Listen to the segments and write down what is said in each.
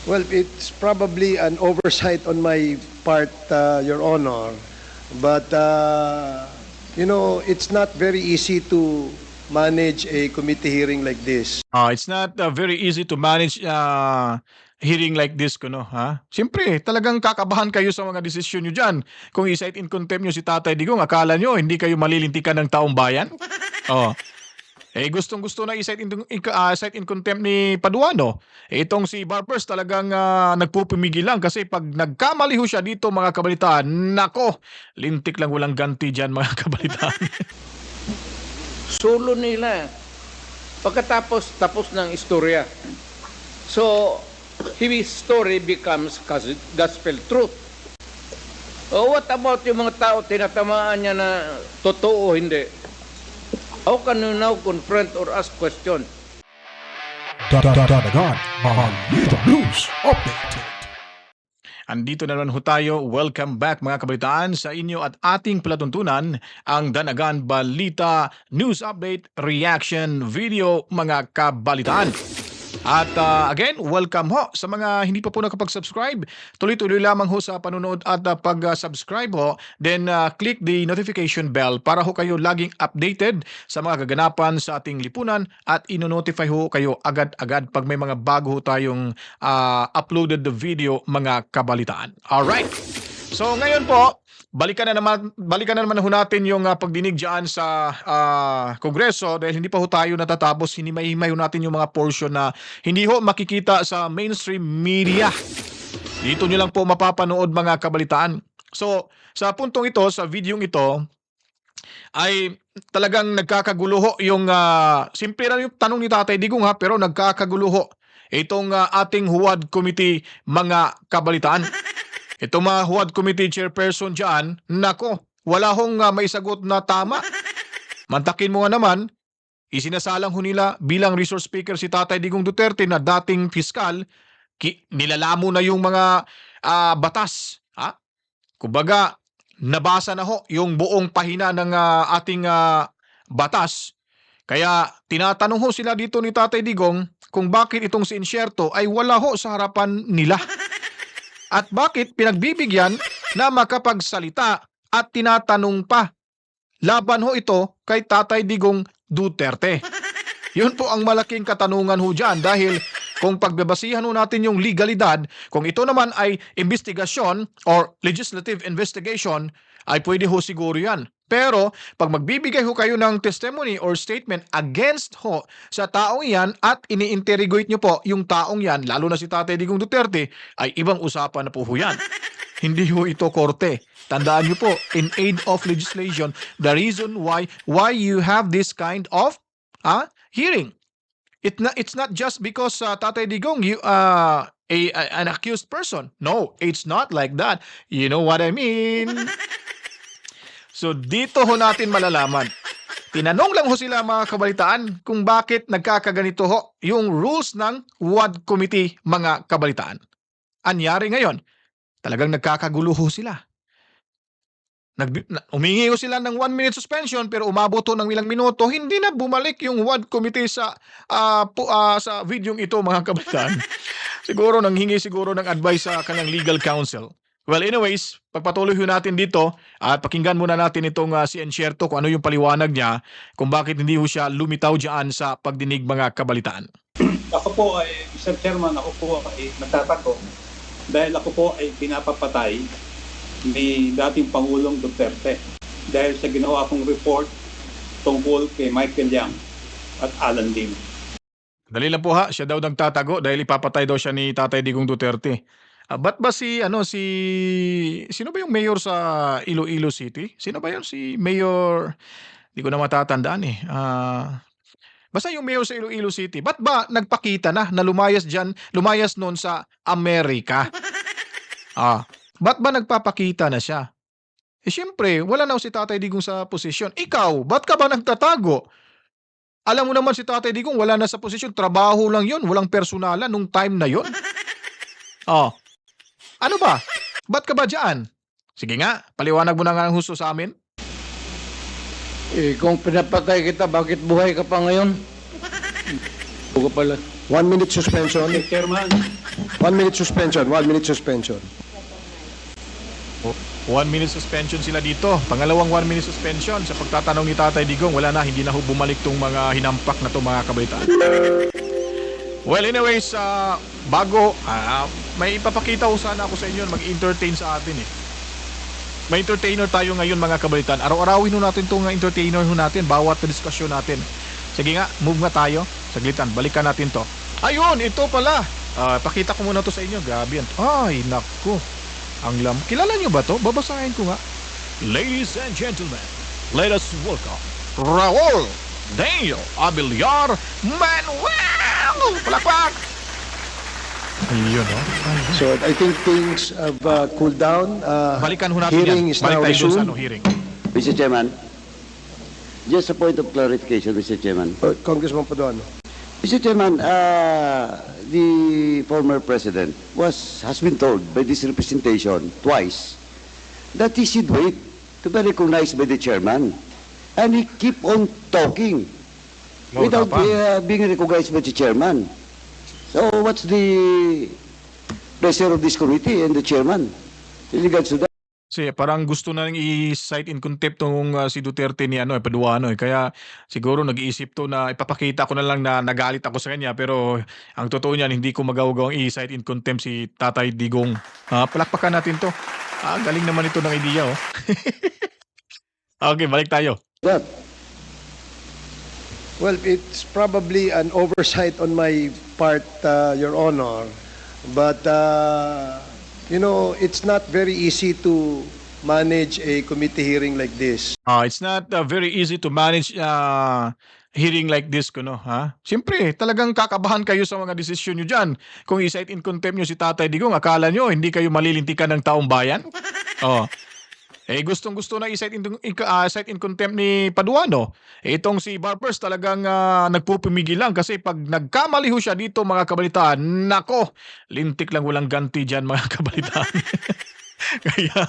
Well, it's probably an oversight on my part, Your Honor. But, it's not very easy to manage a committee hearing like this. It's not very easy to manage hearing like this, kuno, ha? Siyempre, talagang kakabahan kayo sa mga desisyon nyo dyan. Kung i-cite in contempt nyo si Tatay Digong, akala nyo hindi kayo malilintikan ng taong bayan? Oh. Gustong-gusto na cite in contempt ni Paduano. Itong si Barbers talagang nagpupumigil lang kasi pag nagkamali ho siya dito mga kabalitaan, nako, lintik lang walang ganti dyan mga kabalitaan. Solo nila. Pagkatapos, tapos ng istorya. So, his story becomes gospel truth. What about yung mga tao, tinatamaan niya na totoo o hindi? How can you now confront or ask questions? Danagan, Mahalita News Update. Andito na naman ho tayo. Welcome back mga kabalitaan sa inyo at ating palatuntunan ang Danagan Balita News Update Reaction Video mga kabalitaan. At again, welcome ho sa mga hindi pa po nakapag-subscribe. Tuloy-tuloy lamang ho sa panonood at pag-subscribe ho. Then click the notification bell para ho kayo laging updated sa mga kaganapan sa ating lipunan at ino-notify ho kayo agad-agad pag may mga bago ho tayong uploaded video mga kabalitaan. Alright. So ngayon po, balikan na naman ho natin yung pagdinig diyan sa Kongreso dahil hindi pa ho tayo natatapos. Hinimay-himay ho natin yung mga portion na hindi ho makikita sa mainstream media. Dito nyo lang po mapapanood mga kabalitaan. So, sa puntong ito, sa videong ito, ay talagang nagkakagulo ho yung simple na yung tanong ni Tatay Digong pero nagkakagulo ho itong ating Huwad Committee mga kabalitaan. Itong mga Huwad Committee Chairperson dyan, nako, wala hong maisagot na tama. Mantakin mo nga naman, isinasalang ho nila bilang resource speaker si Tatay Digong Duterte na dating fiskal, nilalamo na yung mga batas. Kumbaga, nabasa na ho yung buong pahina ng ating batas. Kaya tinatanong ho sila dito ni Tatay Digong kung bakit itong si Insyerto ay wala ho sa harapan nila. At bakit pinagbibigyan na makapagsalita at tinatanong pa. Laban ho ito kay Tatay Digong Duterte. Yun po ang malaking katanungan ho dyan dahil kung pagbabasihan ho natin yung legalidad, kung ito naman ay investigasyon or legislative investigation, ay pwede ho siguro yan. Pero pag magbibigay ho kayo ng testimony or statement against ho sa taong yan at ini-interrogate nyo po yung taong yan, lalo na si Tatay Digong Duterte, ay ibang usapan na po ho yan. Hindi ho ito korte. Tandaan nyo po, in aid of legislation, the reason why you have this kind of hearing. It's not just because Tatay Digong, you an accused person. No, it's not like that. You know what I mean? So dito ho natin malalaman. Tinanong lang ho sila mga kabalitaan kung bakit nagkakaganito ho yung rules ng WAD Committee mga kabalitaan. Anyari ngayon, talagang nagkakagulo ho sila. Umingi ho sila ng 1-minute suspension pero umabot ho ng ilang minuto, hindi na bumalik yung WAD Committee sa videong ito mga kabalitaan. Siguro nanghingi ng advice sa kanyang legal counsel. Well, anyways, pagpatuloy ho natin dito at pakinggan muna natin itong si Insyerto kung ano yung paliwanag niya kung bakit hindi ho siya lumitaw dyan sa pagdinig mga kabalitaan. Ako po ay, Mr. Chairman, ako po ay nagtatako dahil ako po ay pinapapatay ni dating Pangulong Duterte dahil sa ginawa kong report tungkol kay Michael Yang at Alan Lim. Dali lang po ha, siya daw nagtatago dahil ipapatay daw siya ni Tatay Digong Duterte. Ba't ba sino ba yung mayor sa Iloilo City? Sino ba yun? Si Mayor, di ko na matatandaan eh. Basta yung mayor sa Iloilo City, ba't ba nagpakita na lumayas noon sa Amerika? Ba't ba nagpapakita na siya? Siyempre, wala na si Tatay Digong sa posisyon. Ikaw, ba't ka ba nagtatago? Alam mo naman si Tatay Digong wala na sa posisyon, trabaho lang yun, walang personalan nung time na yun. Ano ba? Ba't ka ba dyan? Sige nga, paliwanag mo na nga ang husto sa amin. Kung pinapatay kita, bakit buhay ka pa ngayon? Buka pala. 1 minute suspension. Mr. Chairman, 1 minute suspension. 1 minute suspension. 1 minute suspension sila dito. Pangalawang 1 minute suspension sa pagtatanong ni Tatay Digong. Wala na, hindi na ho bumalik tong mga hinampak na to mga kabaitaan. Well, anyways, bago, may ipapakita ko sana ako sa inyo, mag-entertain sa atin eh. May entertainer tayo ngayon mga kabaitaan. Araw-arawin ho natin itong entertainer ho natin, bawat diskusyon natin. Sige nga, move nga tayo. Saglitan, balikan natin to. Ayun, ito pala. Pakita ko muna to sa inyo. Gabi yan. Ay, naku. Ang kilala nyo ba to? Babasahin ko nga. Ladies and gentlemen, let us welcome Raul Daniel Abiliar Manuel! Palakpak! Ayun, no? So I think things have cooled down. Balikan ho natin Hearing yan. is now Balik tayo dun sa resumed. hearing. Mr. Chairman, just a point of clarification, Mr. Chairman. Congressman Paduano. Mr. Chairman, the former president has been told by this representation twice that he should wait to be recognized by the chairman, and he keep on talking without being recognized by the chairman. So what's the pleasure of this committee and the chairman in regards to that? Kasi parang gusto na i-cite in contempt tong si Duterte ni Paduano. Kaya siguro nag-iisip to na ipapakita ko na lang na nagalit ako sa kanya. Pero ang totoo niyan, hindi ko magawagawang i-cite in contempt si Tatay Digong. Palakpakan natin to. Galing naman ito ng idea. Oh. Okay, balik tayo. That Well, it's probably an oversight on my part, Your Honor. But, it's not very easy to manage a committee hearing like this. It's not very easy to manage hearing like this, ha? Siyempre, talagang kakabahan kayo sa mga desisyon nyo dyan. Kung i-cite in contempt nyo si Tatay Digong, akala nyo hindi kayo malilintikan ng taong bayan? Gustong-gusto na i-cite in contempt ni Paduano. Itong si Barbers talagang nagpupumigil lang kasi pag nagkamali ho siya dito mga kabalitaan, nako, lintik lang walang ganti dyan mga kabalitaan. Kaya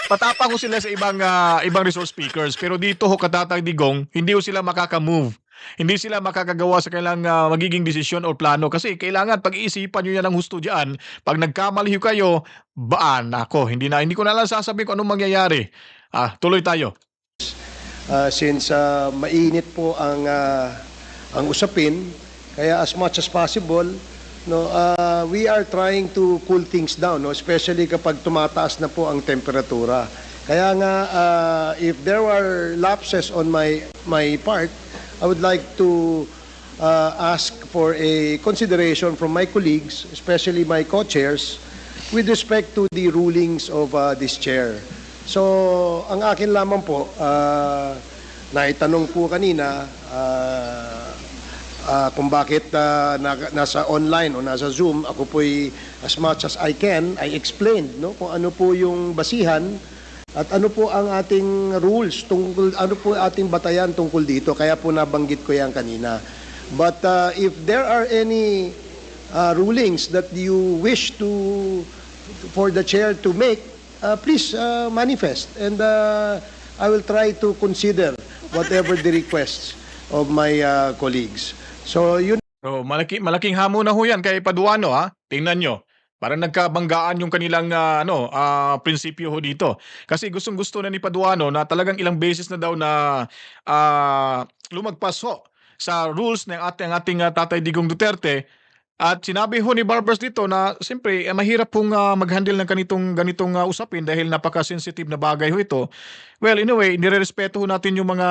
patapang ko sila sa ibang resource speakers. Pero dito ho Tatay Digong, hindi ho sila makaka-move. Hindi sila makakagawa sa kailang magiging desisyon o plano kasi kailangan pag-iisipan nyo yan ng husto dyan. Pag nagkamali kayo, ako, hindi ko na lang sasabihin kung anong mangyayari. Tuloy tayo. Since mainit po ang usapin, kaya as much as possible, we are trying to cool things down, especially kapag tumataas na po ang temperatura. Kaya nga, if there were lapses on my part, I would like to ask for a consideration from my colleagues, especially my co-chairs, with respect to the rulings of this chair. So, ang akin lamang po, naitanong po kanina kung bakit nasa online o nasa Zoom, ako po'y as much as I can, I explained kung ano po yung basihan at ano po ang ating rules, ano po ating batayan tungkol dito. Kaya po nabanggit ko yan kanina. But if there are any rulings that you wish for the chair to make, please manifest. And I will try to consider whatever the requests of my colleagues. So, yun. So, malaking hamon na ho yan kay Paduano, ha? Tingnan nyo. Parang nagkabanggaan yung kanilang prinsipyo ho dito. Kasi gustong-gusto na ni Paduano na talagang ilang beses na daw na lumagpas ho sa rules ng ating Tatay Digong Duterte. At sinabi ho ni Barbers dito na siyempre mahirap pong mag-handle ng ganitong usapin dahil napaka-sensitive na bagay ho ito. Well, anyway, nirerespeto ho natin yung mga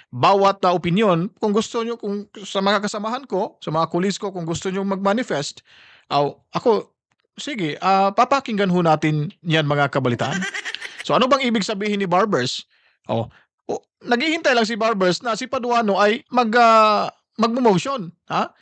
bawat opinion. Kung gusto nyo, kung sa mga kasamahan ko, sa mga colleagues ko, kung gusto nyo mag-manifest, ako, sige, papakinggan ho natin yan mga kabalitaan. So ano bang ibig sabihin ni Barbers? Naghihintay lang si Barbers na si Paduano ay mag-motion, ha?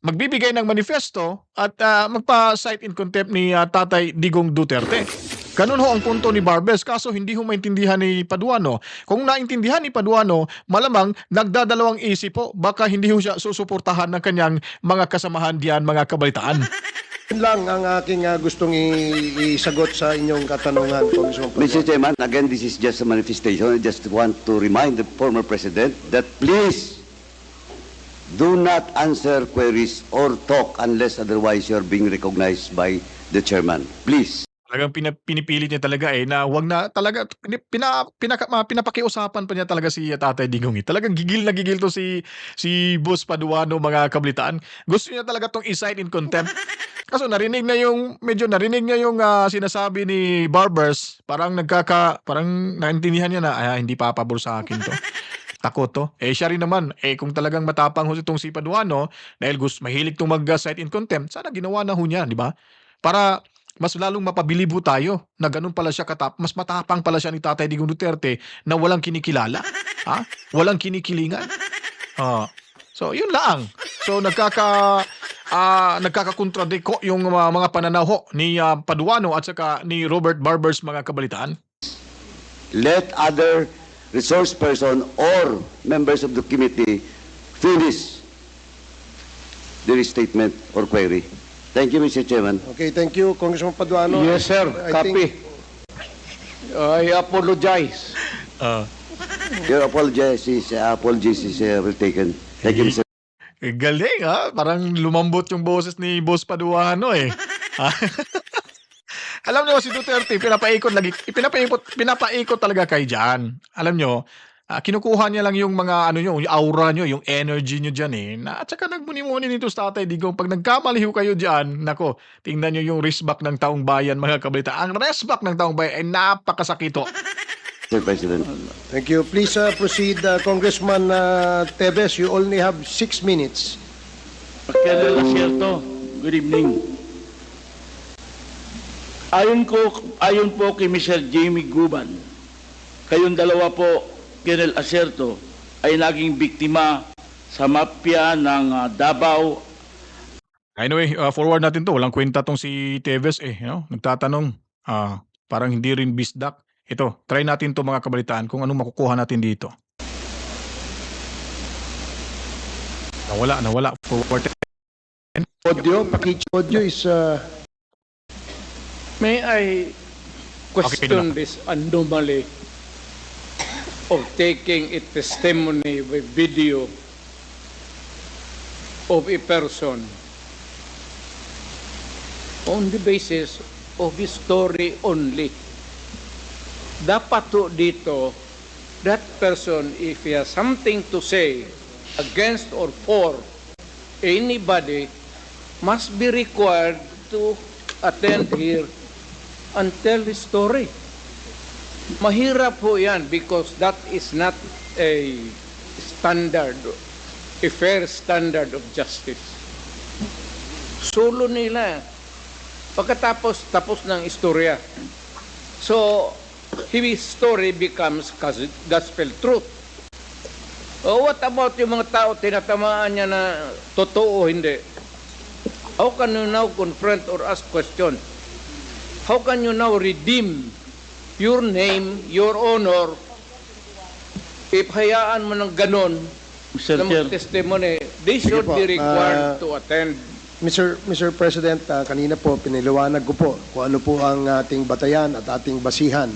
Magbibigay ng manifesto at magpa-cite in contempt ni Tatay Digong Duterte. Ganun ho ang punto ni Barbers, kaso hindi ho maintindihan ni Paduano. Kung naintindihan ni Paduano, malamang nagdadalawang isip po, baka hindi ho siya susuportahan ng kanyang mga kasamahan diyan mga kabalitaan. Yun lang ang aking gustong isagot sa inyong katanungan, Congressman Paduano. Mr. Chairman, again, this is just a manifestation. I just want to remind the former president that please do not answer queries or talk unless otherwise you're being recognized by the chairman. Please. Talagang pinipilit niya talaga na wag na talaga pinapakiusapan pa niya talaga si Tatay Digong. Talagang gigil na gigil to si Boss Paduano, mga kablitaan. Gusto niya talaga tong i-cite in contempt. Kaso narinig niya yung sinasabi ni Barbers, parang naintindihan niya na hindi papabor sa akin to. Takot to. Siya rin naman, kung talagang matapang ho itong si Paduano, dahil mahilig itong mag-cite in contempt, sana ginawa na ho niya, di ba? Para mas lalong mapabilib ho tayo na ganun pala siya mas matapang pala siya ni Tatay Digong Duterte na walang kinikilala. Walang kinikilingan. So, yun lang. So, nagkakakontradiko yung mga pananaw ho ni Paduano at saka ni Robert Barbers, mga kabalitaan. Let other resource person or members of the committee finish their statement or query. Thank you, Mr. Chairman. Okay, thank you, Congressman Paduano. Yes, sir. I think- I apologize. Your apologies is taken. Thank you, Mr. Galing parang lumambot yung boses ni Boss Paduano Ha? Alam niyo si Duterte, pinapaikot talaga kay diyan. Alam niyo, kinukuha niya lang yung mga yung aura niyo, yung energy niyo diyan at saka nagmuni-muni nito sa Tatay Digong. Pag nagkamali ho kayo diyan, nako, tingnan niyo yung wristback ng taong bayan, mga kabalita. Ang wristback ng taong bayan ay napakasakito. Mr. President. Thank you. Please proceed, Congressman Teves. You only have 6 minutes. Colonel Acierto, good evening. Ayon po kay Mr. Jamie Guban, kayong dalawa po, Colonel Acierto, ay naging biktima sa mafia ng Davao. Anyway, forward natin to. Walang kwenta tong si Teves nagtatanong, parang hindi rin bisdak. Ito, try natin to, mga kabalitaan, kung anong makukuha natin dito. Nawala. Forward. Audio, audio is... May I question this anomaly of taking a testimony with video of a person on the basis of his story only. Dapat to dito, that person, if he has something to say against or for anybody, must be required to attend here and tell his story. Mahirap po yan because that is not a standard, a fair standard of justice. Solo nila. Pagkatapos, tapos ng istorya. So, his story becomes gospel truth. What about yung mga tao, tinatamaan niya na totoo o hindi? How can you now confront or ask question? How can you now redeem your name, your honor, if hayaan mo ng ganon Mr. na Chair, testimony? They should po, be required to attend. Mr. President, kanina po piniliwanag ko po kung ano po ang ating batayan at ating basihan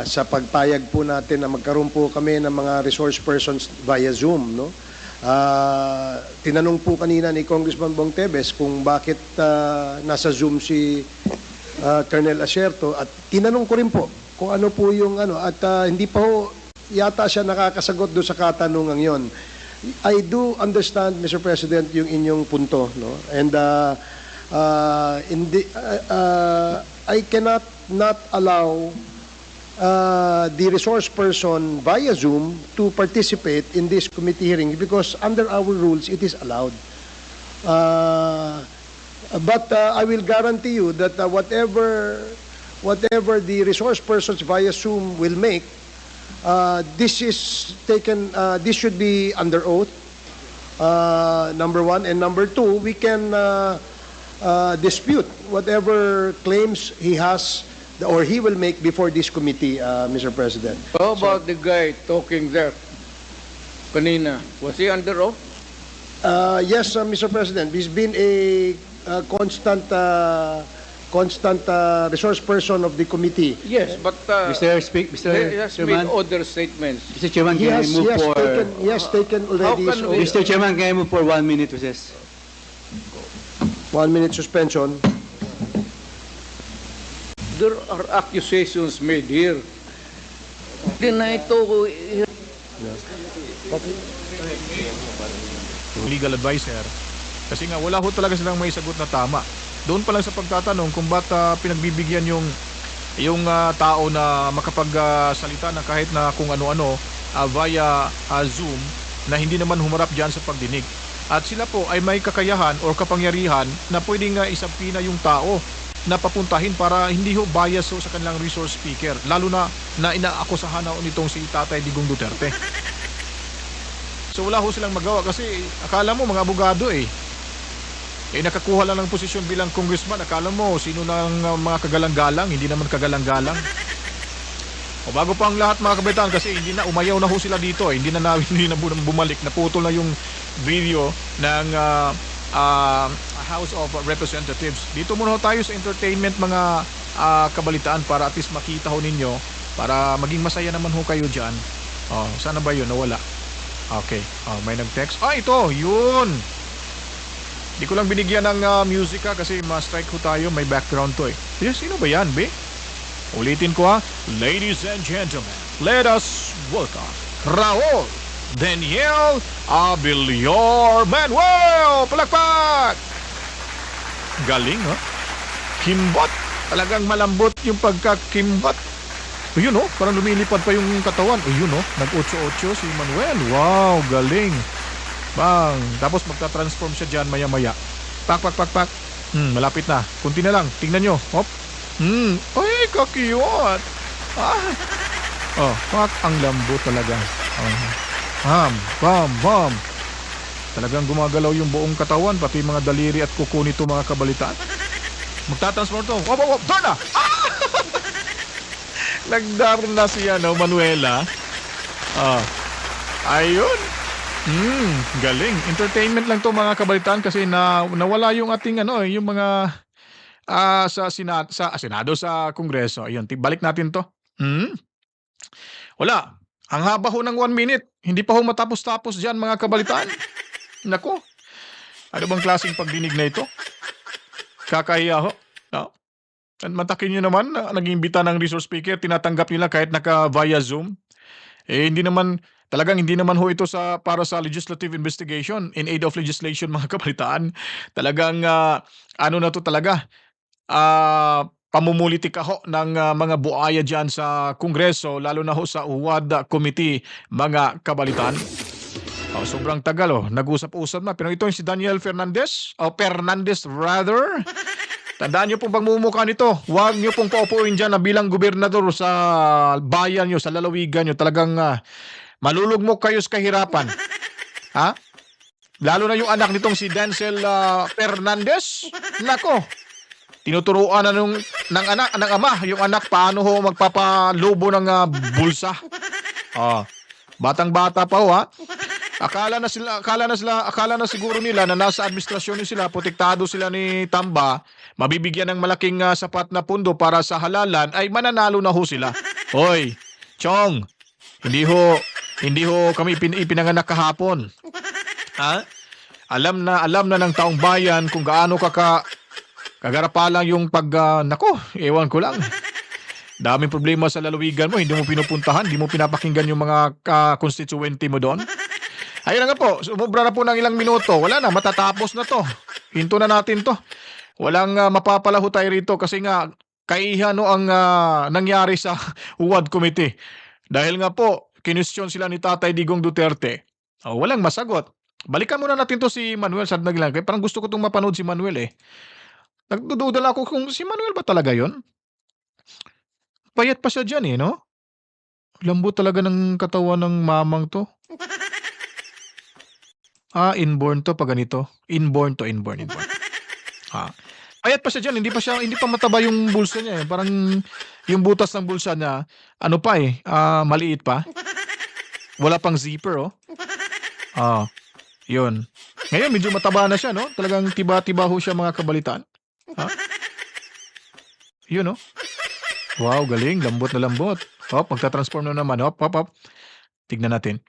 sa pagpayag po natin na magkaroon po kami ng mga resource persons via Zoom, no? Tinanong po kanina ni Congressman Bong Teves kung bakit nasa Zoom si Colonel Acierto, at tinanong ko rin po kung ano po yung at hindi pa ho yata siya nakakasagot do sa katanungan yon. I do understand, Mr. President, yung inyong punto, no? And I cannot not allow the resource person via Zoom to participate in this committee hearing because under our rules it is allowed. But I will guarantee you that whatever the resource persons via Zoom will make, this should be under oath. Number one, and number two, we can dispute whatever claims he has or he will make before this committee, Mr. President. How about the guy talking there kanina? Was he under oath? Yes, Mr. President. He's been a constant constant resource person of the committee. Yes, but Mr. he has made Chairman, other statements. Mr. Chairman, He can I has, move for... he has taken already How can we- Mr. Chairman, can I move for 1 minute recess? 1 minute suspension. There are accusations made here. Hindi na ito Legal advisor. Kasi nga wala ho talaga silang may sagot na tama. Doon pa lang sa pagtatanong kung ba't pinagbibigyan yung tao na makapagsalita na kahit na kung ano-ano via Zoom na hindi naman humarap diyan sa pagdinig. At sila po ay may kakayahan o kapangyarihan na pwedeng isabina yung tao na papuntahin para hindi ho bias ho sa kanilang resource speaker. Lalo na inaakusahan na nitong si Tatay Digong Duterte. So wala ho silang magawa kasi akala mo mga abogado nakakuha lang ng posisyon bilang congressman. Akala mo sino ng mga kagalang-galang, hindi naman kagalang-galang. O bago pa ang lahat mga kabataan kasi hindi na umayaw na ho sila dito hindi na bumalik, naputol na yung video ng House of Representatives. Dito muna ho tayo sa entertainment mga kabalitaan para at least makita ho ninyo para maging masaya naman ho kayo dyan. Sana ba yun? Nawala. Okay. May nag-text. Ito! Yun! Di ko lang binigyan ng music kasi ma-strike ho tayo. May background to Sino ba yan, be? Ulitin ko Ladies and gentlemen, let us welcome Raul Daniel Abilior Manuel! Palakpak! Galing, Kimbot. Talagang malambot yung pagkakimbot. Yun, parang lumilipad pa yung katawan. Yun, nag-8-8 si Manuel. Wow, galing. Bang. Tapos magta-transform siya dyan maya-maya. Pak. Malapit na. Kunti na lang. Tingnan nyo. Hop. Ay, kakiyot. Pak. Ang lambot talaga. Bam. Talagang gumagalaw yung buong katawan, pati mga daliri at kuko nito mga kabalitaan. Magtatransform to. Wop. Doon na! Nagdar na siya, Manuela. Ayun. Galing. Entertainment lang to mga kabalitaan kasi nawala yung ating yung mga sa Senado, sa Kongreso. Ayun, balik natin to. Wala. Ang haba ho ng 1 minute. Hindi pa ho matapos-tapos dyan mga kabalitaan. Nako. Ano bang klaseng pagdinig na ito? Kakahiya ho. At matakin nyo naman, nag-imbita ng resource speaker, tinatanggap nila kahit naka-via Zoom. Hindi naman ho ito para sa legislative investigation in aid of legislation mga kabalitaan. Talagang na to talaga. Pamumulitika ho ng mga buaya dyan sa Kongreso, lalo na ho sa UWAD Committee mga kabalitaan. Sobrang tagal nag-usap-usap na. Pero ito yung si Daniel Fernandez rather. Tandaan nyo pong pagmumukha nito. Huwag nyo pong paupuin dyan na bilang gobernador sa bayan nyo, sa lalawigan nyo. Talagang malulugmok kayo sa kahirapan. Lalo na yung anak nitong si Denzel Fernandez. Nako. Tinuturuan na ng ama, yung anak paano ho magpapalubo ng bulsa. Batang-bata pa ho Akala na siguro nila na nasa administrasyon sila, protektado sila ni Tamba, mabibigyan ng malaking sapat na pundo para sa halalan, ay mananalo na ho sila. Hoy, Chong, hindi ho kami ipinanganak kahapon. Alam na ng taong bayan kung gaano kagarapalang yung ewan ko lang. Daming problema sa lalawigan mo, hindi mo pinupuntahan, hindi mo pinapakinggan yung mga constituente mo doon. Ayun na nga po, sumubra na po ng ilang minuto. Wala na, matatapos na to. Hinto na natin to. Walang mapapalaho tayo rito kasi nga kaihan ang nangyari sa UWAD Committee. Dahil nga po, kinwestiyon sila ni Tatay Digong Duterte. Walang masagot. Balikan muna natin to si Manuel Sadnaglan. Kaya parang gusto ko itong mapanood si Manuel Nagdududa lang ako kung si Manuel ba talaga yon. Payat pa siya dyan no? Lambot talaga ng katawan ng mamang to. Inborn to pag ganito. Inborn. Payat pa siya dyan, hindi pa mataba yung bulsa niya Parang yung butas ng bulsa niya, maliit pa. Wala pang zipper yun. Ngayon medyo mataba na siya, no? Talagang tiba-tiba ho siya mga kabalitaan. Yun, oh. Wow, galing. Lambot na lambot. Hop, magta-transform na naman. Hop, hop, hop. Tignan natin.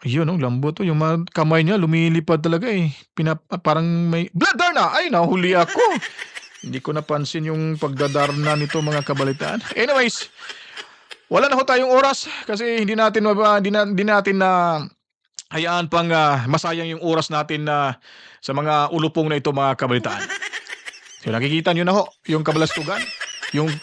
Yun, oh, lambot. Oh. Yung mga kamay niya, lumilipad talaga eh. Parang may... Bladarna! Ay, nahuli ako. Hindi ko napansin yung pagdadarna nito, mga kabalitaan. Anyways, wala na ho tayong oras kasi hindi natin na hayaan pang masayang yung oras natin sa mga ulupong na ito, mga kabalitaan. So nakikita nyo na ho yung kabalastugan, yung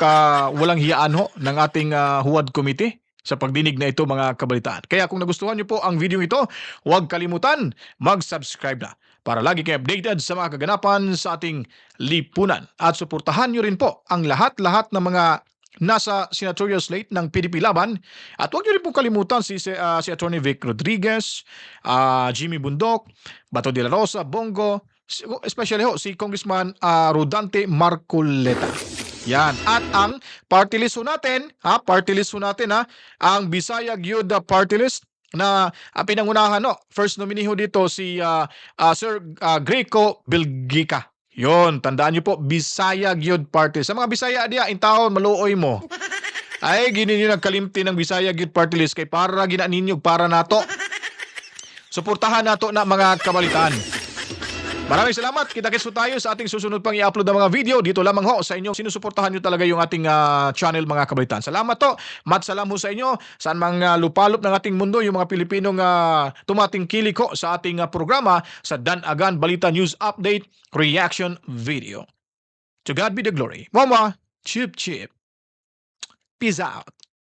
walang hiyaan ho ng ating Huwad Committee sa pagdinig na ito, mga kabalitaan. Kaya kung nagustuhan nyo po ang video ito, huwag kalimutan mag-subscribe na para lagi kayo updated sa mga kaganapan sa ating lipunan. At suportahan nyo rin po ang lahat-lahat ng mga nasa senatorial slate ng PDP Laban. At huwag nyo rin pong kalimutan si Attorney Vic Rodriguez, Jimmy Bundok, Bato de la Rosa, Bongo, especially ho, si Congressman Rodante Marcoleta. Yan. At ang party list ho natin, ang Bisayag Youth Party List na pinangunahan, first nominee ho dito si Sir Greco Bilgica. Yon, tandaan niyo po, Bisayag Youth Party. Sa mga Bisaya diya, intawon maluoy mo. Ay, gini niyo nagkalimti ng Bisayag Youth Party List kay para ginanin niyo para nato. Suportahan nato na mga kabalitaan. Maraming salamat. Kita-kits po tayo sa ating susunod pang i-upload na mga video. Dito lamang ho sa inyo. Sinusuportahan nyo talaga yung ating channel, mga kabalitaan. Salamat to. Matsalam ho sa inyo. Saan mga lupalop ng ating mundo, yung mga Pilipinong tumatingkilik ho sa ating programa sa Danagan Balita News Update Reaction Video. To God be the glory. Mama, chip chip. Peace out.